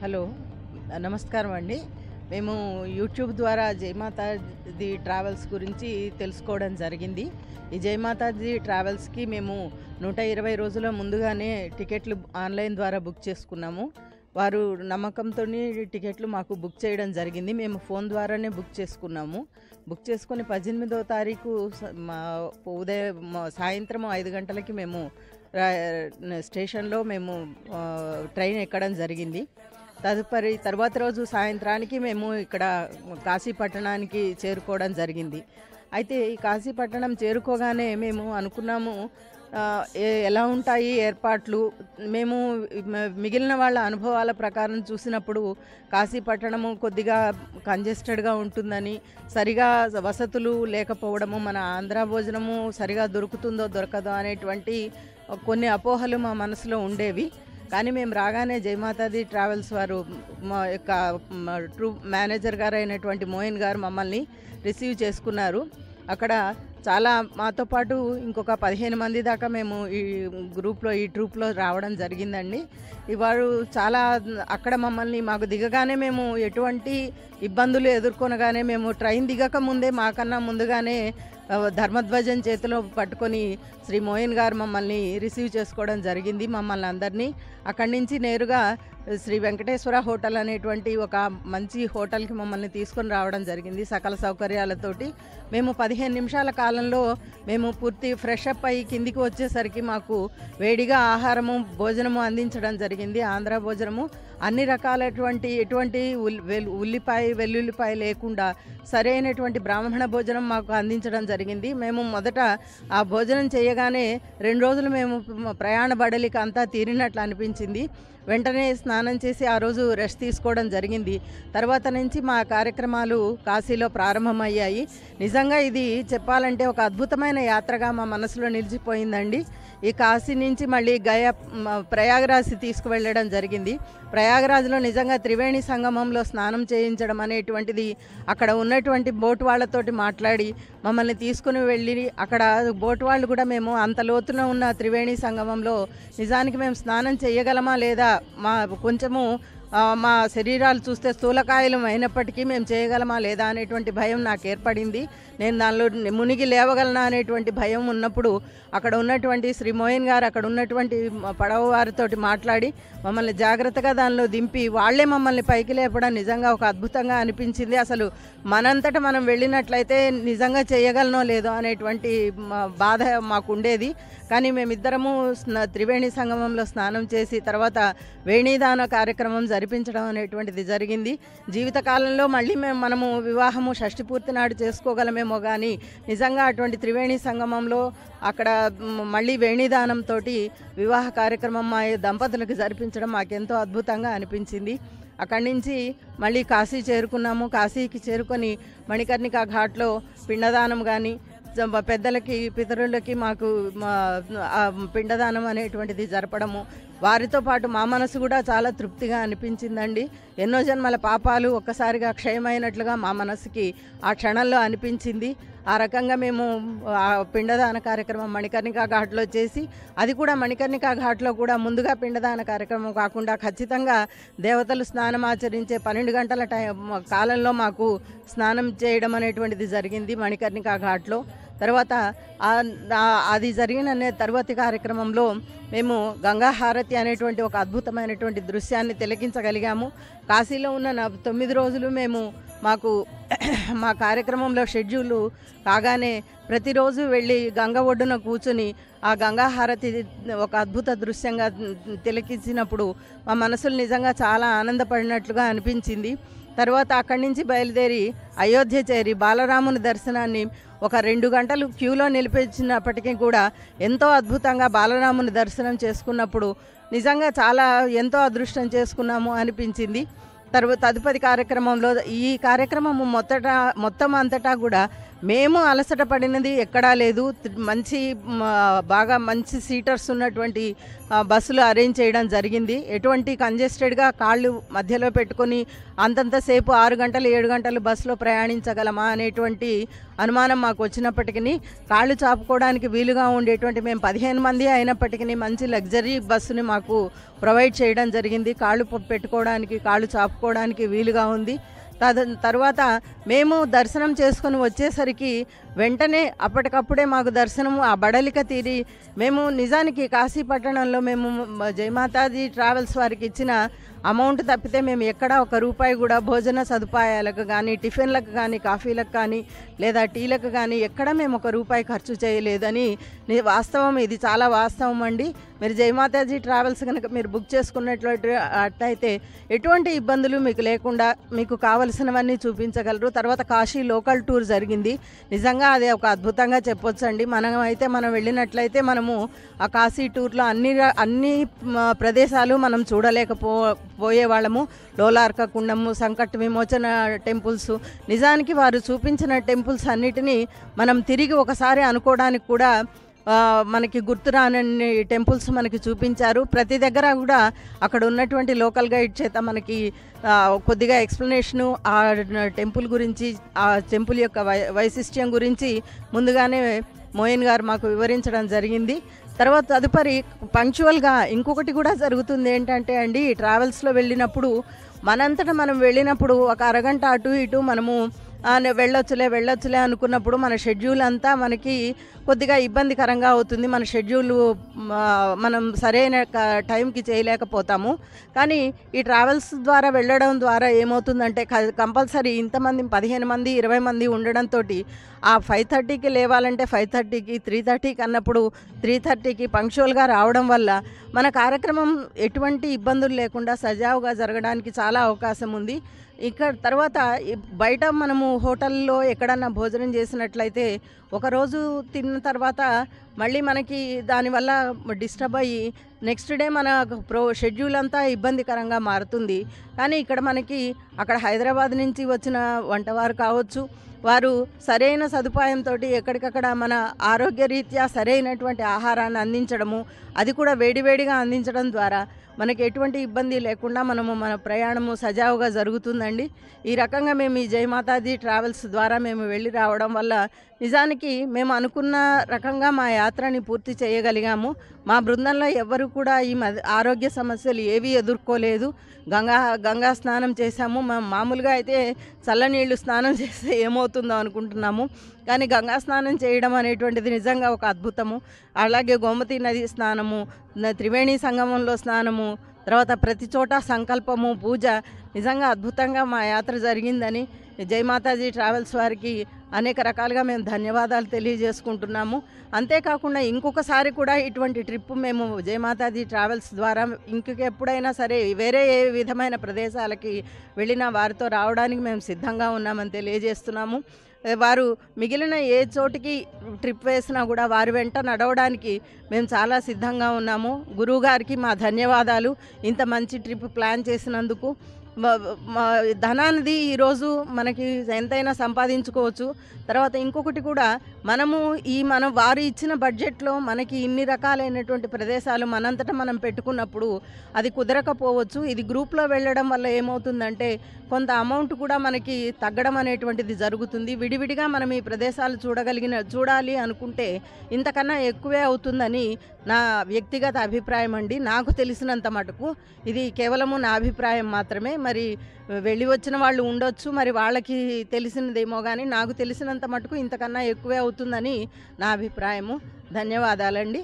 Hello. నమస్కారం అండి. మేము యూట్యూబ్ ద్వారా జయమాతాది ట్రావెల్స్ గురించి తెలుసుకోవడం జరిగింది. ఈ జయమాతాది ట్రావెల్స్‌కి మేము 120 రోజుల ముందుగానే టికెట్లు ఆన్‌లైన్ ద్వారా బుక్ చేసుకున్నాము. వారు నమ్మకంతోని టికెట్లు మాకు బుక్ చేయడం జరిగింది. మేము ఫోన్ ద్వారానే బుక్ చేసుకున్నాము. బుక్ చేసుకొని 18వ తారీఖు సాయంత్రం 5 గంటలకి మేము స్టేషన్‌లో మేము ట్రైన్ ఎక్కడం జరిగింది. తర్వాత రోజు సాయంత్రానికి మేము ఇక్కడ కాశీపట్టణానికి చేరుకోవడం జరిగింది. అయితే ఈ కాశీపట్టణం చేరుకోగానే మేము అనుకున్నాము, ఎలా ఉంటాయి ఏర్పాట్లు. మేము మిగిలిన వాళ్ళ అనుభవాల ప్రకారం చూసినప్పుడు కాశీపట్టణము కొద్దిగా కంజెస్టెడ్గా ఉంటుందని, సరిగా వసతులు లేకపోవడము, మన ఆంధ్ర భోజనము సరిగా దొరుకుతుందో దొరకదో అనేటువంటి కొన్ని అపోహలు మా మనసులో ఉండేవి. కానీ మేము రాగానే జయమాతాది ట్రావెల్స్ వారు మా యొక్క ట్రూప్ మేనేజర్ గారు అయినటువంటి మోయిన్ గారు మమ్మల్ని రిసీవ్ చేసుకున్నారు. అక్కడ చాలా మాతో పాటు ఇంకొక 15 మంది దాకా మేము ఈ ట్రూప్లో రావడం జరిగిందండి. వారు చాలా అక్కడ మాకు దిగగానే మేము ఎటువంటి ఇబ్బందులు ఎదుర్కొనగానే మేము ట్రైన్ దిగక ముందే మాకన్నా ముందుగానే ధర్మధ్వజం చేతిలో పట్టుకొని శ్రీ మోయిన్ గారు మమ్మల్ని రిసీవ్ చేసుకోవడం జరిగింది. మమ్మల్ని అందరినీ అక్కడి నుంచి నేరుగా శ్రీ వెంకటేశ్వర హోటల్ అనేటువంటి ఒక మంచి హోటల్కి మమ్మల్ని తీసుకొని రావడం జరిగింది సకల సౌకర్యాలతోటి. మేము 15 నిమిషాల కాలంలో మేము పూర్తి ఫ్రెష్ అప్ అయ్యి కిందికి వచ్చేసరికి మాకు వేడిగా ఆహారము భోజనము అందించడం జరిగింది. ఆంధ్ర భోజనము అన్ని రకాలటువంటి ఎటువంటి ఉల్లిపాయ వెల్లుల్లిపాయ లేకుండా సరైనటువంటి బ్రాహ్మణ భోజనం మాకు అందించడం జరిగింది. మేము మొదట ఆ భోజనం చేయగానే 2 రోజులు మేము ప్రయాణ బడలిక అంతా తీరినట్లు అనిపించింది. వెంటనే స్నానం చేసి ఆ రోజు రెస్ట్ తీసుకోవడం జరిగింది. తర్వాత నుంచి మా కార్యక్రమాలు కాశీలో ప్రారంభమయ్యాయి. నిజంగా ఇది చెప్పాలంటే ఒక అద్భుతమైన యాత్రగా మా మనసులో నిలిచిపోయిందండి. ఈ కాశీ నుంచి మళ్ళీ ప్రయాగరాజ్ తీసుకువెళ్ళడం జరిగింది. ప్రయాగరాజ్లో నిజంగా త్రివేణి సంగమంలో స్నానం చేయించడం అనేటువంటిది అక్కడ ఉన్నటువంటి బోట్ వాళ్ళతోటి మాట్లాడి మమ్మల్ని తీసుకుని వెళ్ళి అక్కడ బోట్ వాళ్ళు కూడా మేము అంత లోతున ఉన్న త్రివేణి సంగమంలో నిజానికి మేము స్నానం చేయగలమా లేదా, కొంచెము మా శరీరాలు చూస్తే స్థూలకాయలం అయినప్పటికీ మేము చేయగలమా లేదా అనేటువంటి భయం నాకు ఏర్పడింది. నేను దానిలో మునిగి లేవగలనా అనేటువంటి భయం ఉన్నప్పుడు అక్కడ ఉన్నటువంటి శ్రీ మోయిన్ గారు అక్కడ ఉన్నటువంటి పడవ వారితోటి మాట్లాడి మమ్మల్ని జాగ్రత్తగా దానిలో దింపి వాళ్ళే మమ్మల్ని పైకి లేపడం నిజంగా ఒక అద్భుతంగా అనిపించింది. అసలు మనంతట మనం వెళ్ళినట్లయితే నిజంగా చేయగలనో లేదో అనేటువంటి బాధ మాకు ఉండేది. కానీ మేమిద్దరము త్రివేణి సంగమంలో స్నానం చేసి తర్వాత వేణీదాన కార్యక్రమం జరిపించడం అనేటువంటిది జరిగింది. జీవితకాలంలో మళ్ళీ మనము వివాహము షష్ఠి పూర్తి నాడు చేసుకోగలమేమో కానీ నిజంగా అటువంటి త్రివేణి సంగమంలో అక్కడ మళ్ళీ వేణీదానంతో వివాహ కార్యక్రమం మా దంపతులకు జరిపించడం మాకెంతో అద్భుతంగా అనిపించింది. అక్కడి నుంచి మళ్ళీ కాశీ చేరుకున్నాము. కాశీకి చేరుకొని మణికర్ణికా ఘాట్లో పిండదానం కానీ పెద్దలకి పితరులకి మాకు పిండదానం అనేటువంటిది జరపడము, వారితో పాటు మా మనసు కూడా చాలా తృప్తిగా అనిపించిందండి. ఎన్నో జన్మల పాపాలు ఒక్కసారిగా క్షయమైనట్లుగా మా మనసుకి ఆ క్షణంలో అనిపించింది. ఆ రకంగా మేము ఆ పిండదాన కార్యక్రమం మణికర్ణికా ఘాట్లో చేసి, అది కూడా మణికర్ణికా ఘాట్లో కూడా ముందుగా పిండదాన కార్యక్రమం కాకుండా ఖచ్చితంగా దేవతలు స్నానం ఆచరించే 12 గంటల కాలంలో మాకు స్నానం చేయడం అనేటువంటిది జరిగింది మణికర్ణికా ఘాట్లో. తర్వాత అది జరిగిన తర్వాతి కార్యక్రమంలో మేము గంగా హారతి అనేటువంటి ఒక అద్భుతమైనటువంటి దృశ్యాన్ని తిలకించగలిగాము. కాశీలో ఉన్న 9 రోజులు మేము మా కార్యక్రమంలో షెడ్యూలు కాగానే ప్రతిరోజు వెళ్ళి గంగ ఒడ్డున కూర్చుని ఆ గంగా హారతి ఒక అద్భుత దృశ్యంగా తిలకించినప్పుడు మా మనసులు నిజంగా చాలా ఆనందపడినట్లుగా అనిపించింది. తర్వాత అక్కడి నుంచి బయలుదేరి అయోధ్య చేరి బాలరాముని దర్శనాన్ని ఒక 2 గంటలు క్యూలో నిలిపించినప్పటికీ కూడా ఎంతో అద్భుతంగా బాలరాముని దర్శనం చేసుకున్నప్పుడు నిజంగా చాలా ఎంతో అదృష్టం చేసుకున్నాము అనిపించింది. తదుపరి కార్యక్రమంలో ఈ కార్యక్రమం మొత్తం అంతటా కూడా మేము అలసట పడినది ఎక్కడా లేదు. మంచి బాగా మంచి సీటర్స్ ఉన్నటువంటి బస్సులు అరేంజ్ చేయడం జరిగింది. ఎటువంటి కంజెస్టెడ్గా కాళ్ళు మధ్యలో పెట్టుకొని అంతంతసేపు 6 గంటలు 7 గంటలు బస్సులో ప్రయాణించగలమా అనేటువంటి అనుమానం మాకు వచ్చినప్పటికీ కాళ్ళు చాపుకోవడానికి వీలుగా ఉండేటువంటి మేము 15 మంది అయినప్పటికీ మంచి లగ్జరీ బస్సుని మాకు ప్రొవైడ్ చేయడం జరిగింది. కాళ్ళు పెట్టుకోవడానికి కాళ్ళు చాపుకోవడానికి వీలుగా ఉంది. తర్వాత మేము దర్శనం చేసుకొని వచ్చేసరికి వెంటనే అప్పటికప్పుడే మాకు దర్శనం ఆ బడలిక తీరి మేము నిజానికి కాశీపట్టణంలో మేము జయమాతాజీ ట్రావెల్స్ వారికి ఇచ్చిన అమౌంట్ తప్పితే మేము ఎక్కడ ₹1 కూడా భోజన సదుపాయాలకు కానీ టిఫిన్లకు కానీ కాఫీలకు కానీ లేదా టీలకు కానీ ఎక్కడ మేము ₹1 ఖర్చు చేయలేదని వాస్తవం. ఇది చాలా వాస్తవం అండి. మీరు జయమాతాజీ ట్రావెల్స్ కనుక మీరు బుక్ చేసుకున్నట్లయితే ఎటువంటి ఇబ్బందులు మీకు లేకుండా మీకు కావలసినవన్నీ చూపించగలరు. తర్వాత కాశీ లోకల్ టూర్ జరిగింది. నిజంగా అది ఒక అద్భుతంగా చెప్పొచ్చండి. మనం వెళ్ళినట్లయితే మనము ఆ కాశీ టూర్లో అన్ని ప్రదేశాలు మనం పోయేవాళ్ళము. లోలార్క కుండము, సంకట్ విమోచన టెంపుల్స్, నిజానికి వారు చూపించిన టెంపుల్స్ అన్నిటినీ మనం తిరిగి ఒకసారి అనుకోవడానికి కూడా మనకి గుర్తురానన్ని టెంపుల్స్ మనకి చూపించారు. ప్రతి దగ్గర కూడా అక్కడ ఉన్నటువంటి లోకల్ గైడ్ చేత మనకి కొద్దిగా ఎక్స్ప్లెనేషను ఆ టెంపుల్ గురించి, ఆ టెంపుల్ యొక్క వైశిష్ట్యం గురించి ముందుగానే మోయిన్ గారు మాకు వివరించడం జరిగింది. తర్వాత తదుపరి పంక్చువల్గా ఇంకొకటి కూడా జరుగుతుంది. ఏంటంటే అండి, ట్రావెల్స్లో వెళ్ళినప్పుడు మనంతటా మనం వెళ్ళినప్పుడు ఒక అరగంట అటు ఇటు మనము వెళ్ళొచ్చులే అనుకున్నప్పుడు మన షెడ్యూల్ అంతా మనకి కొద్దిగా ఇబ్బందికరంగా అవుతుంది. మన షెడ్యూల్ మనం సరైన టైంకి చేయలేకపోతాము. కానీ ఈ ట్రావెల్స్ ద్వారా వెళ్ళడం ద్వారా ఏమవుతుందంటే కంపల్సరీ ఇంతమంది 15 మంది 20 మంది ఉండడంతో ఆ 5:30కి లేవాలంటే 5:30కి, 3:30కి అన్నప్పుడు 3:30కి పంక్చువల్గా రావడం వల్ల మన కార్యక్రమం ఎటువంటి ఇబ్బందులు లేకుండా సజావుగా జరగడానికి చాలా అవకాశం ఉంది. ఇక్కడ తర్వాత బయట మనము హోటల్లో ఎక్కడన్నా భోజనం చేసినట్లయితే ఒకరోజు తిన్న తర్వాత మళ్ళీ మనకి దానివల్ల డిస్టర్బ్ అయ్యి నెక్స్ట్ డే మన షెడ్యూల్ అంతా ఇబ్బందికరంగా మారుతుంది. కానీ ఇక్కడ మనకి అక్కడ హైదరాబాద్ నుంచి వచ్చిన వంటవారు కావచ్చు, వారు సరైన సదుపాయంతో ఎక్కడికక్కడ మన ఆరోగ్యరీత్యా సరైనటువంటి ఆహారాన్ని అందించడము, అది కూడా వేడివేడిగా అందించడం ద్వారా మనకి ఎటువంటి ఇబ్బంది లేకుండా మన ప్రయాణము సజావుగా జరుగుతుందండి. ఈ రకంగా మేము ఈ జయమాతాజీ ట్రావెల్స్ ద్వారా మేము వెళ్ళి రావడం వల్ల నిజానికి మేము అనుకున్న రకంగా మా యాత్రని పూర్తి చేయగలిగాము. మా బృందంలో ఎవ్వరు కూడా ఈ ఆరోగ్య సమస్యలు ఏవీ ఎదుర్కోలేదు. గంగా స్నానం చేశాము. మామూలుగా అయితే చల్లనీళ్ళు స్నానం చేస్తే ఏమవుతుందో అనుకుంటున్నాము, కానీ గంగా స్నానం చేయడం అనేటువంటిది నిజంగా ఒక అద్భుతము. అలాగే గోమతి నది స్నానము, త్రివేణి సంగమంలో స్నానము, తర్వాత ప్రతి చోట సంకల్పము, పూజ, నిజంగా అద్భుతంగా మా యాత్ర జరిగిందని జయమాతాజీ ట్రావెల్స్ వారికి అనేక రకాలుగా మేము ధన్యవాదాలు తెలియజేసుకుంటున్నాము. అంతేకాకుండా ఇంకొకసారి కూడా ఇటువంటి ట్రిప్ మేము జయమాతాజీ ట్రావెల్స్ ద్వారా ఇంకెప్పుడైనా సరే వేరే ఏ విధమైన ప్రదేశాలకి వెళ్ళినా వారితో రావడానికి మేము సిద్ధంగా ఉన్నామని తెలియజేస్తున్నాము. వారు మిగిలిన ఏ చోటికి ట్రిప్ వేసినా కూడా వారి వెంట నడవడానికి మేము చాలా సిద్ధంగా ఉన్నాము. గురువుగారికి మా ధన్యవాదాలు ఇంత మంచి ట్రిప్ ప్లాన్ చేసినందుకు. ధనానిది ఈరోజు మనకి ఎంతైనా సంపాదించుకోవచ్చు. తర్వాత ఇంకొకటి కూడా మనం వారు ఇచ్చిన బడ్జెట్లో మనకి ఇన్ని రకాలైనటువంటి ప్రదేశాలు మనంతటా మనం పెట్టుకున్నప్పుడు అది కుదరకపోవచ్చు. ఇది గ్రూప్లో వెళ్ళడం వల్ల ఏమవుతుందంటే కొంత అమౌంట్ కూడా మనకి తగ్గడం అనేటువంటిది జరుగుతుంది. విడివిడిగా మనం ఈ ప్రదేశాలు చూడాలి అనుకుంటే ఇంతకన్నా ఎక్కువే అవుతుందని నా వ్యక్తిగత అభిప్రాయం అండి. నాకు తెలిసినంత మటుకు ఇది కేవలము నా అభిప్రాయం మాత్రమే. మరి వెళ్ళి వచ్చిన వాళ్ళు ఉండొచ్చు, మరి వాళ్ళకి తెలిసినదేమో, కానీ నాకు తెలిసినంత మటుకు ఇంతకన్నా ఎక్కువే అవుతుందని నా అభిప్రాయము. ధన్యవాదాలండి.